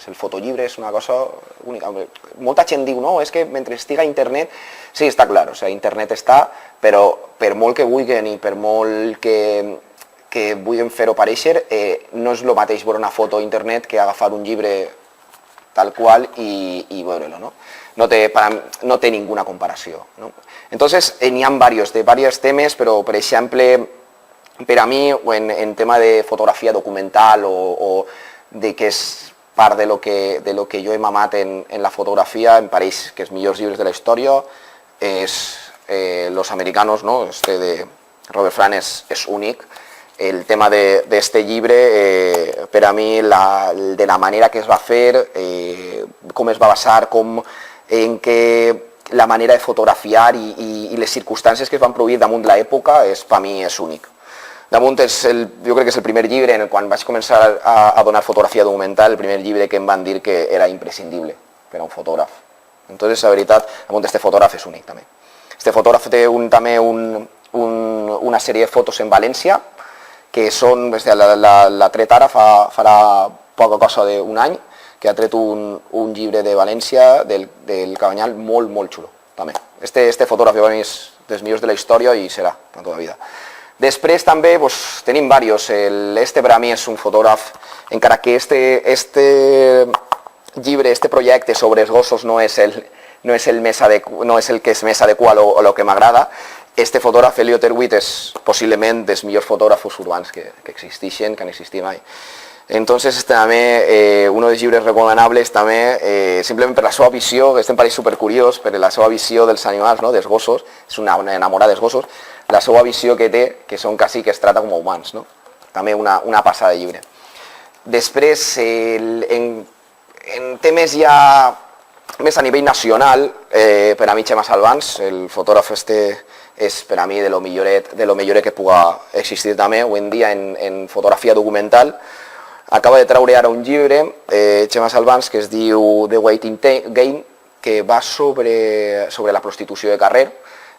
El fotollibre és una cosa única. Molta gent diu, no, és que mentre estiga a internet, sí, està clar, o sigui, internet està, però per molt que vulguin i per molt que vulguin fer-ho aparèixer, no és el mateix veure una foto a internet que agafar un llibre tal qual i veure-lo, no? No té ninguna comparació, ¿no? Entonces, n'hi ha varios temes, però, per exemple, per a mi, en tema de fotografia documental o de que és part de lo que jo he mamat en la fotografia, em pareix que els millors llibres de la història és Los Americanos, ¿no? Este de Robert Frank és únic. El tema d'este llibre, per a mi, de la manera que es va fer, com es va basar, en què la manera de fotografiar i les circumstàncies que es van produir damunt de l'època, per a mi és únic. Damunt, jo crec que és el primer llibre, quan vaig començar a donar fotografia documental, el primer llibre que em van dir que era imprescindible per a un fotògraf. Entonces, la veritat, damunt este fotògraf és únic també. Este fotògraf té també una sèrie de fotos en València, que són, l'ha tret ara, farà poca cosa d'un any, que ha tret un llibre de València, del Cabanyal, molt, molt xulo, també. Este fotògraf per mi és dels millors de la història i serà per tota la vida. Després també tenim diversos. Este per a mi és un fotògraf, encara que este llibre, este projecte sobre els gossos no és el que és més adequat o el que m'agrada. Este fotògraf, Elliot Erwitt, és possiblement dels millors fotògrafos urbans que existeixen, que han existit mai. Entonces, també, un dels llibres recomanables, també, simplement per la seva visió, que em pareix supercuriós, per la seva visió dels animals, dels gossos, és una enamorada dels gossos, la seva visió que té, que són quasi que es trata com a humans, no? També una passada de llibre. Després, en temes ja més a nivell nacional, per a mi Xema Salvans, el fotògraf este és per a mi de lo milloret que puga existir també, avui en dia en fotografia documental. Acaba de treure ara un llibre, Xema Salvans, que es diu The Waiting Game, que va sobre la prostitució de carrer,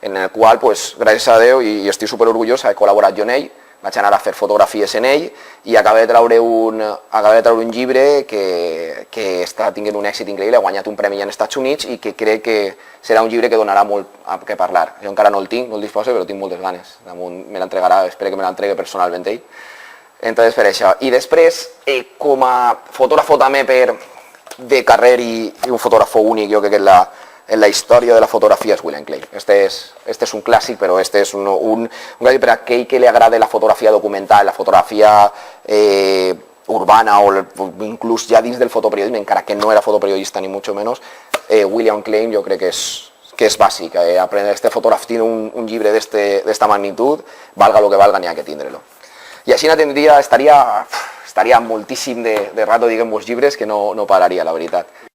en el qual, gràcies a Déu, i estic superorgullós, he col·laborat jo en ell, vaig anar a fer fotografies en ell i acaba de treure un llibre que està tinguent un èxit increïble, ha guanyat un premi als Estats Units i que crec que serà un llibre que donarà molt a què parlar. Jo encara no el tinc, no el disposo, però tinc moltes ganes. Me l'entregarà, espero que me l'entregui personalment ell. Entonces, per això. I després, com a fotògrafo també de carrer i un fotògrafo únic, jo crec que en la història de la fotografia és William Klein. Este és un clàssic, però este és un clàssic per a aquell que li agrada la fotografia documental, la fotografia urbana o inclús ja dins del fotoperiodisme, encara que no era fotoperiodista ni mucho menos, William Klein jo crec que és bàsic. Aprendre este fotògraf tiene un llibre d'esta magnitud, valga lo que valga, n'hi ha que tindre-lo. I així estaria moltíssim de rato, diguem, els llibres que no pararia, la veritat.